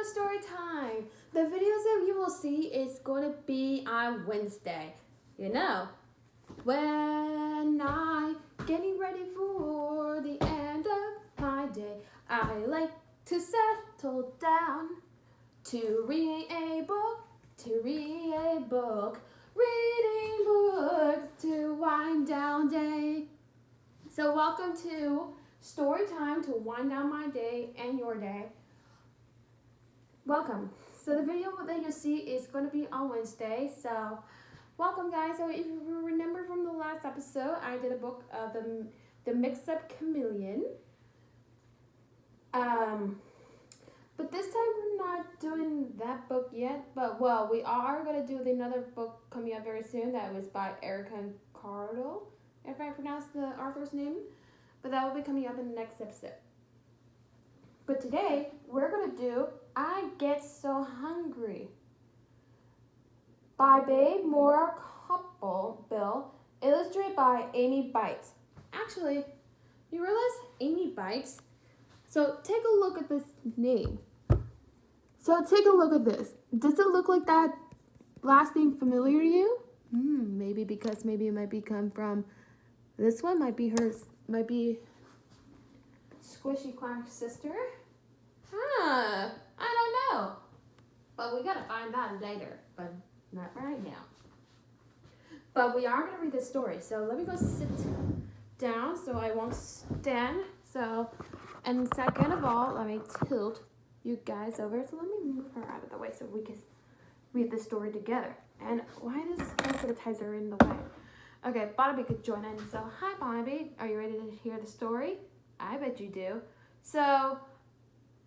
story time. The videos that you will see is going to be on Wednesday. You know, when I'm getting ready for the end of my day, I like to settle down to read a book, reading books to wind down day. So welcome to story time to wind down my day and your day. Welcome. So the video that you'll see is going to be on Wednesday. So welcome, guys. So if you remember from the last episode, I did a book of the Mix-Up Chameleon. But this time we're not doing that book yet. But well, we are going to do another book coming up very soon. That was by Erica and Cardo, if I pronounce the author's name. But that will be coming up in the next episode. But today we're going to do I Get So Hungry by Babe Moore Couple Bill, illustrated by Amy Bites. Actually, you realize Amy Bites? So take a look at this name. So take a look at this. Does it look like that last name familiar to you? Maybe because it might be come from this one. Might be hers. Might be Squishy Quack's sister. I don't know. But we gotta find that later. But not right now. But we are gonna read the story. So let me go sit down so I won't stand. So, and second of all, let me tilt you guys over. So let me move her out of the way so we can read the story together. And why is this sanitizer in the way? Okay, Barnaby could join in. So, hi Barnaby, are you ready to hear the story? I bet you do. So,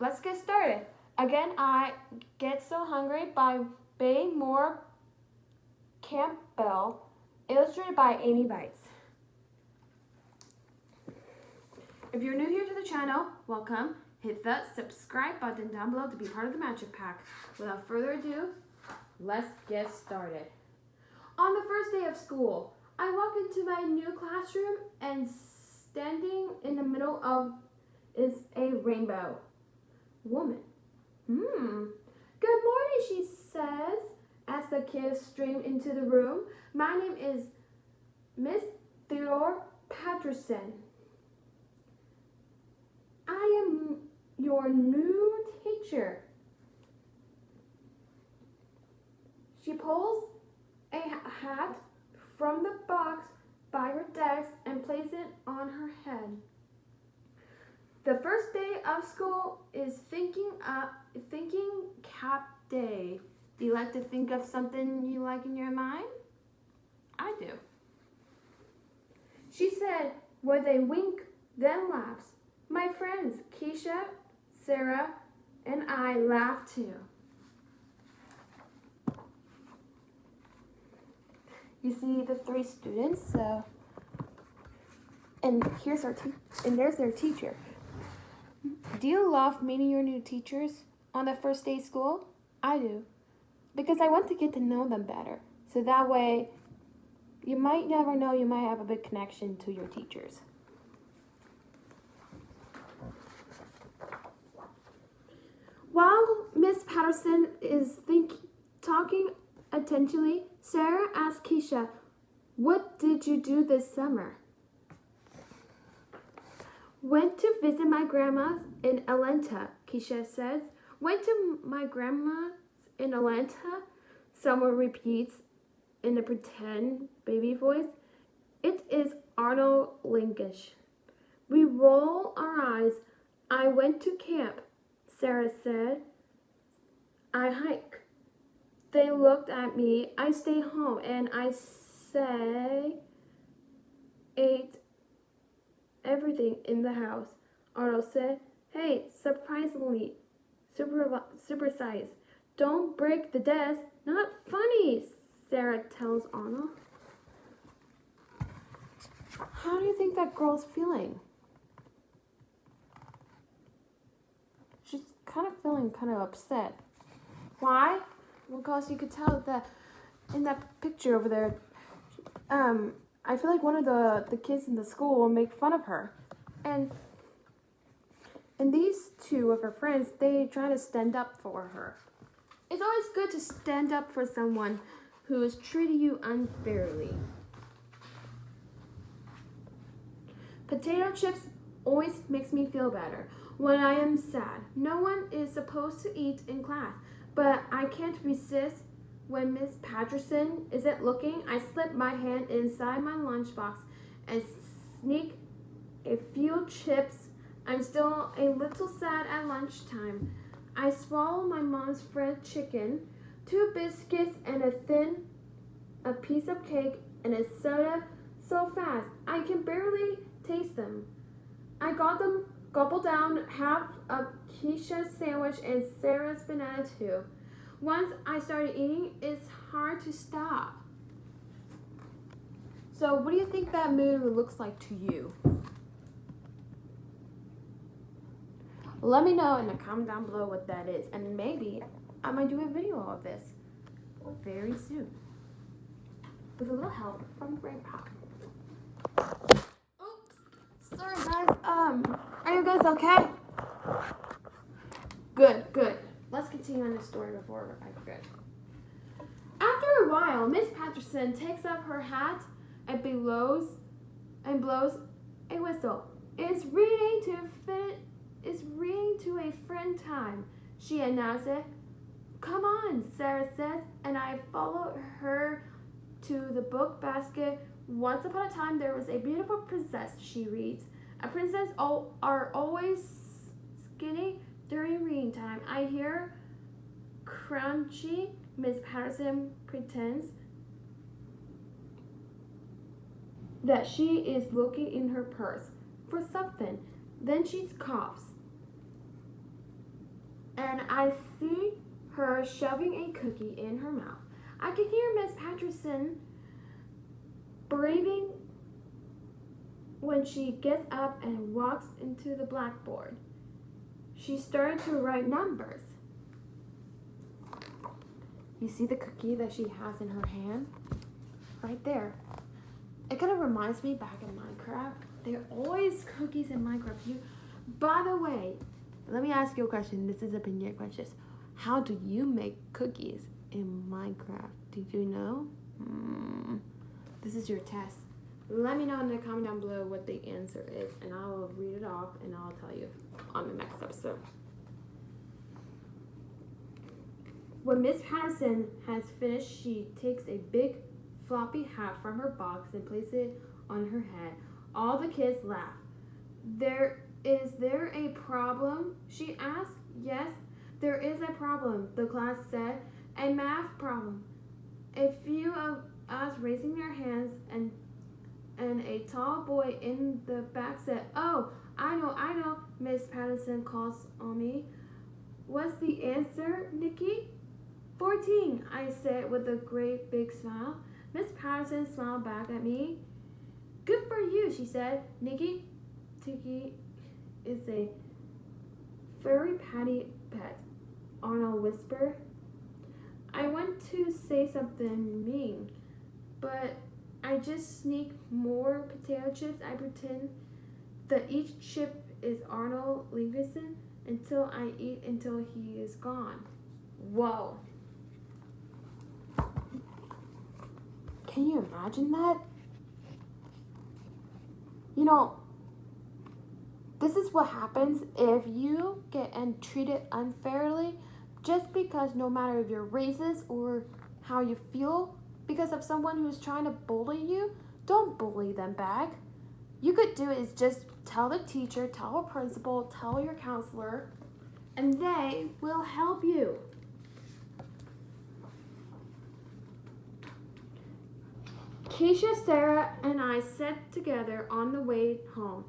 let's get started. Again, I Get So Hungry by Babe Moore Campbell, illustrated by Amy Bites. If you're new here to the channel, welcome. Hit the subscribe button down below to be part of the Magic Pack. Without further ado, let's get started. On the first day of school, I walk into my new classroom and standing in the middle of is a rainbow woman. Good morning, she says, as the kids stream into the room. My name is Miss Theodore Patterson. I am your new teacher. She pulls a hat from the box by her desk and places it on her head. The first day of school is thinking cap day. Do you like to think of something you like in your mind? I do. She said with a wink, then laughs. My friends, Keisha, Sarah, and I laugh too. You see the three students, and there's their teacher. Do you love meeting your new teachers on the first day of school? I do, because I want to get to know them better. So that way, you might never know, you might have a big connection to your teachers. While Miss Patterson is talking attentively, Sarah asks Keisha, "What did you do this summer?" Went to visit my grandma in Atlanta, Keisha says. Went to my grandma's in Atlanta, someone repeats in a pretend baby voice. It is Arnold Linkish. We roll our eyes. I went to camp, Sarah said. I hike. They looked at me. I stay home and I ate everything in the house. Arnold said, hey, surprisingly, super size. Don't break the desk. Not funny, Sarah tells Arnold. How do you think that girl's feeling? She's kind of feeling kind of upset. Why? Because you could tell that in that picture over there, I feel like one of the kids in the school will make fun of her. And And these two of her friends, they try to stand up for her. It's always good to stand up for someone who is treating you unfairly. Potato chips always makes me feel better when I am sad. No one is supposed to eat in class, but I can't resist when Miss Patterson isn't looking. I slip my hand inside my lunchbox and sneak a few chips. I'm still a little sad at lunchtime. I swallow my mom's fried chicken, 2 biscuits and a piece of cake and a soda so fast I can barely taste them. I gobble down half of Keisha's sandwich and Sarah's banana too. Once I started eating, it's hard to stop. So what do you think that movie looks like to you? Let me know in the comment down below what that is, and maybe I might do a video of this very soon with a little help from Grandpa. Oops, sorry guys. Are you guys okay? Good. Let's continue on this story before I forget. After a while, Miss Patterson takes off her hat and blows a whistle. It's reading to a friend time, she announces. Come on, Sarah says, and I follow her to the book basket. Once upon a time, there was a beautiful princess, she reads. A princess are always skinny during reading time. I hear crunchy. Miss Patterson pretends that she is looking in her purse for something. Then she coughs. And I see her shoving a cookie in her mouth. I can hear Miss Patterson breathing when she gets up and walks into the blackboard. She started to write numbers. You see the cookie that she has in her hand? Right there. It kind of reminds me back in Minecraft. There are always cookies in Minecraft. By the way, let me ask you a question. This is a opinion question. How do you make cookies in Minecraft? Did you know? This is your test. Let me know in the comment down below what the answer is, and I will read it off and I'll tell you on the next episode. When Miss Patterson has finished, she takes a big floppy hat from her box and places it on her head. All the kids laugh. Is there a problem? She asked. Yes, there is a problem, the class said. A math problem. A few of us raising their hands and a tall boy in the back said, "Oh, I know, Miss Patterson calls on me. What's the answer, Nikki?" 14, I said with a great big smile. Miss Patterson smiled back at me. Good for you, she said. Nikki is a furry patty pet, Arnold whispered. I want to say something mean, but I just sneak more potato chips. I pretend that each chip is Arnold Livingston until I eat until he is gone. Whoa. Can you imagine that? You know, this is what happens if you get treated unfairly just because no matter if you're racist or how you feel because of someone who's trying to bully you, don't bully them back. You could do is just tell the teacher, tell a principal, tell your counselor, and they will help you. Keisha, Sarah, and I sat together on the way home.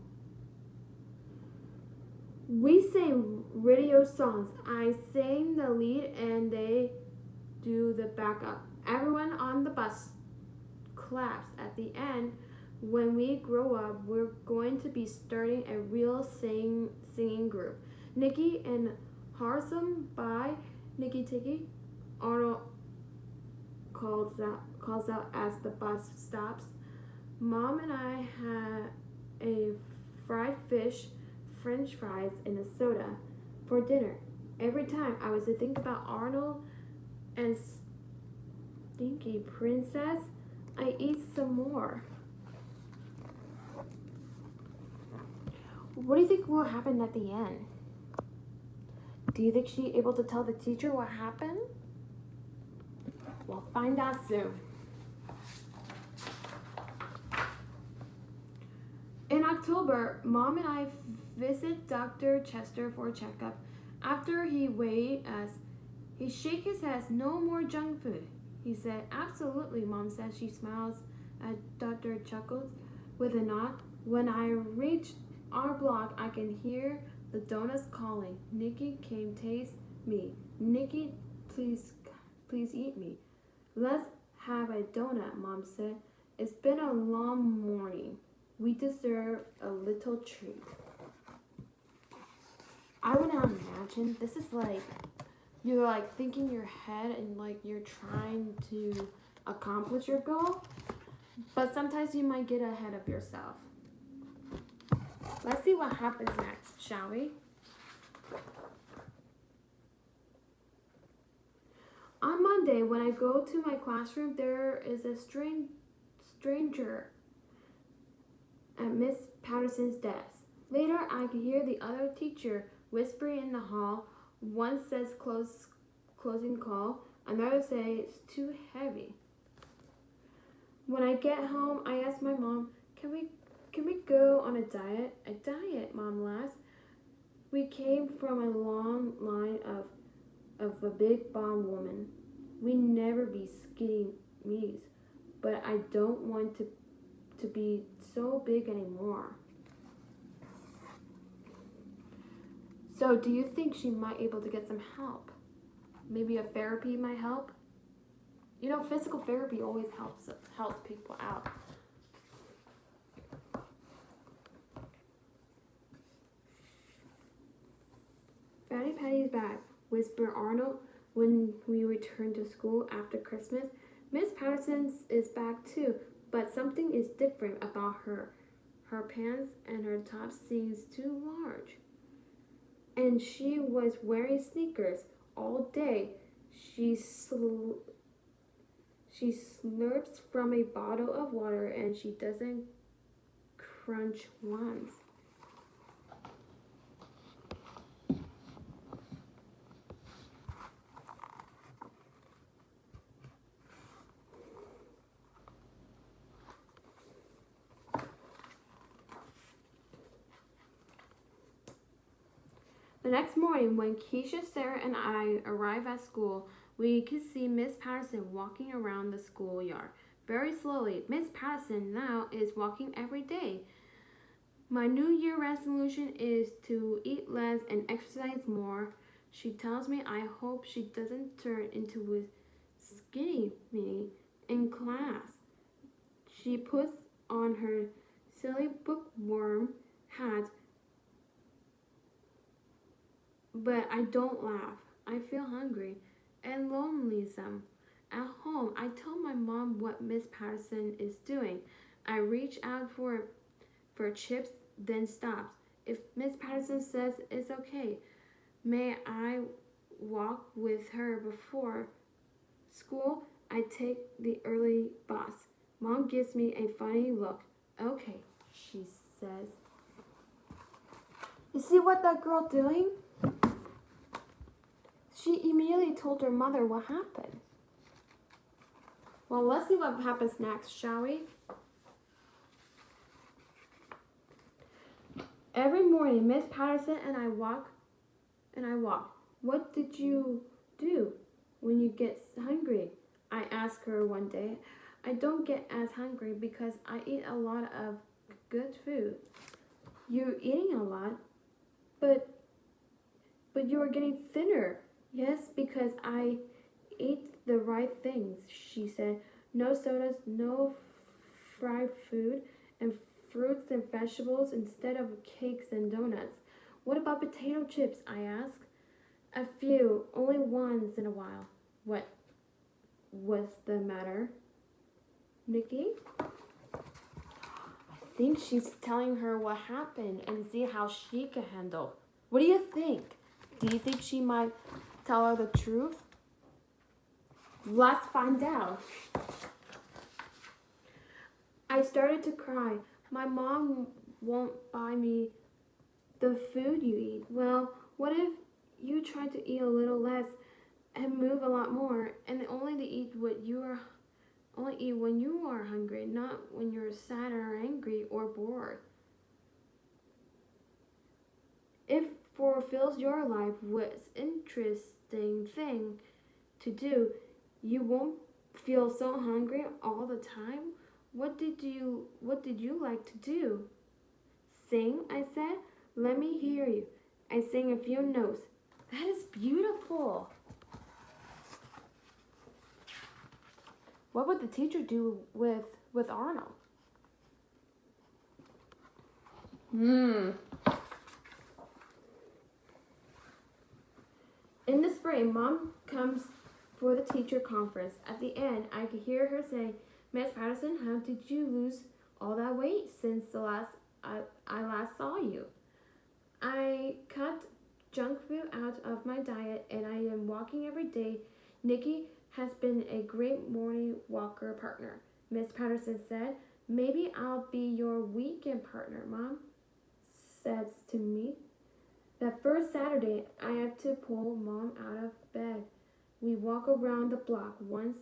We sang radio songs. I sang the lead and they do the backup. Everyone on the bus claps at the end. When we grow up, we're going to be starting a real singing group. Nikki and Harsom by Nikki Tiki. Arnold calls out as the bus stops. Mom and I had a fried fish French fries and a soda for dinner. Every time I was to think about Arnold and Stinky Princess, I eat some more. What do you think will happen at the end? Do you think she's able to tell the teacher what happened? We'll find out soon. In October, Mom and I visit Dr. Chester for a checkup. After he weighed us, he shook his head. No more junk food. He said, absolutely, Mom says. She smiles at Dr. Chuckles with a nod. When I reach our block, I can hear the donuts calling. Nikki came taste me. Nikki, please eat me. Let's have a donut, Mom said. It's been a long morning. We deserve a little treat. I would not imagine this is like you're like thinking in your head and like you're trying to accomplish your goal, but sometimes you might get ahead of yourself. Let's see what happens next, shall we? On Monday, when I go to my classroom, there is a stranger at Miss Patterson's desk. Later, I can hear the other teacher whispering in the hall. One says closing call, another says it's too heavy. When I get home, I ask my mom, can we go on a diet? A diet, Mom laughs. We came from a long line of a big bomb woman. We never be skinny me's, but I don't want to be so big anymore. So do you think she might be able to get some help? Maybe a therapy might help? You know, physical therapy always helps people out. Fatty Patty's back, whispered Arnold when we returned to school after Christmas. Miss Patterson is back too, but something is different about her. Her pants and her top seems too large. And she was wearing sneakers all day. She slurps from a bottle of water and she doesn't crunch once. The next morning, when Keisha, Sarah, and I arrived at school, we could see Miss Patterson walking around the schoolyard. Very slowly, Miss Patterson now is walking every day. My New Year resolution is to eat less and exercise more. She tells me I hope she doesn't turn into a skinny mini in class. She puts on her silly bookworm hat, but I don't laugh. I feel hungry and lonely some. At home, I tell my mom what Miss Patterson is doing. I reach out for chips, then stops. If Miss Patterson says it's okay, may I walk with her before school? I take the early bus. Mom gives me a funny look. Okay, she says. You see what that girl doing? She immediately told her mother what happened. Well, let's see what happens next, shall we? Every morning, Miss Patterson and I walk. What did you do when you get hungry? I asked her one day. I don't get as hungry because I eat a lot of good food. You're eating a lot, but you are getting thinner. Yes, because I ate the right things, she said. No sodas, no fried food, and fruits and vegetables instead of cakes and donuts. What about potato chips? I asked. A few, only once in a while. What was the matter, Nikki? I think she's telling her what happened and see how she can handle. What do you think? Do you think she might tell her the truth? Let's find out. I started to cry. My mom won't buy me the food you eat. Well, what if you try to eat a little less and move a lot more and only eat when you are hungry, not when you're sad or angry or bored? If fulfills your life with interesting thing to do, you won't feel so hungry all the time. What did you like to do? Sing, I said. Let me hear you. I sang a few notes. That is beautiful. What would the teacher do with Arnold? In the spring, Mom comes for the teacher conference. At the end, I could hear her say, Miss Patterson, how did you lose all that weight since I last saw you? I cut junk food out of my diet and I am walking every day. Nikki has been a great morning walker partner. Miss Patterson said, maybe I'll be your weekend partner, Mom says to me. That first Saturday, I had to pull Mom out of bed. We walk around the block once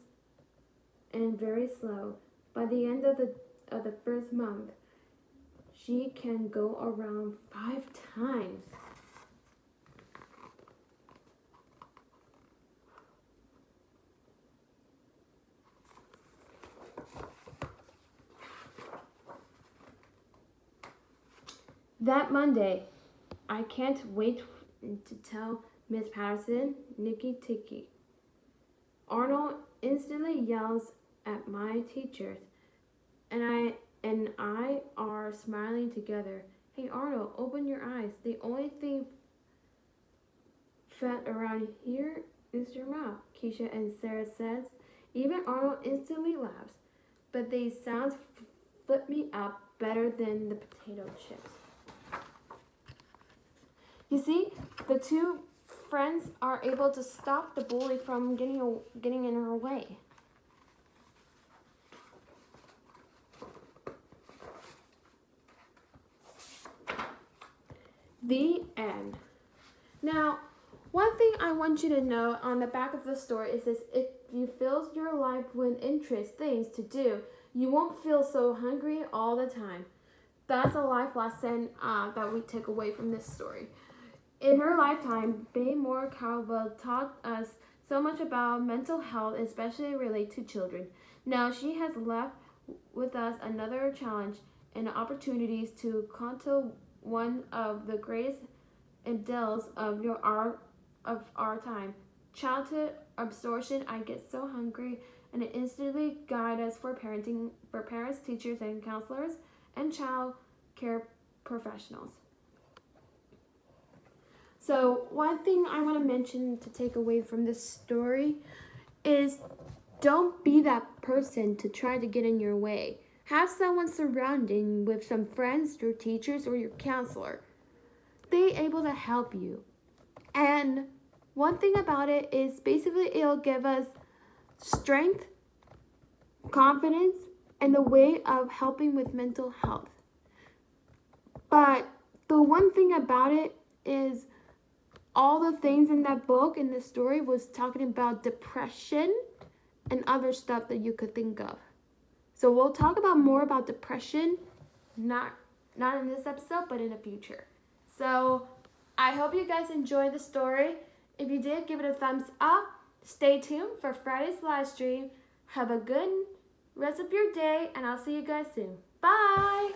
and very slow. By the end of the first month, she can go around 5 times. That Monday, I can't wait to tell Miss Patterson, Nikki Tiki. Arnold instantly yells at my teachers, and I are smiling together. Hey Arnold, open your eyes. The only thing fat around here is your mouth, Keisha and Sarah says. Even Arnold instantly laughs, but they sound flip me up better than the potato chips. You see, the two friends are able to stop the bully from getting in her way. The end. Now, one thing I want you to know on the back of the story is this: if you fill your life with interest, things to do, you won't feel so hungry all the time. That's a life lesson that we took away from this story. In her lifetime, Bay Moore Caldwell taught us so much about mental health, especially related to children. Now she has left with us another challenge and opportunities to conquer one of the greatest ideals of our time. Childhood absorption. I get so hungry, and it instantly guide us for parents, teachers, and counselors, and child care professionals. So one thing I want to mention to take away from this story is don't be that person to try to get in your way. Have someone surrounding with some friends, your teachers, or your counselor. They able to help you. And one thing about it is basically it'll give us strength, confidence, and the way of helping with mental health. But the one thing about it is all the things in that book, in the story, was talking about depression and other stuff that you could think of. So we'll talk about more about depression, not in this episode, but in the future. So I hope you guys enjoyed the story. If you did, give it a thumbs up. Stay tuned for Friday's live stream. Have a good rest of your day, and I'll see you guys soon. Bye!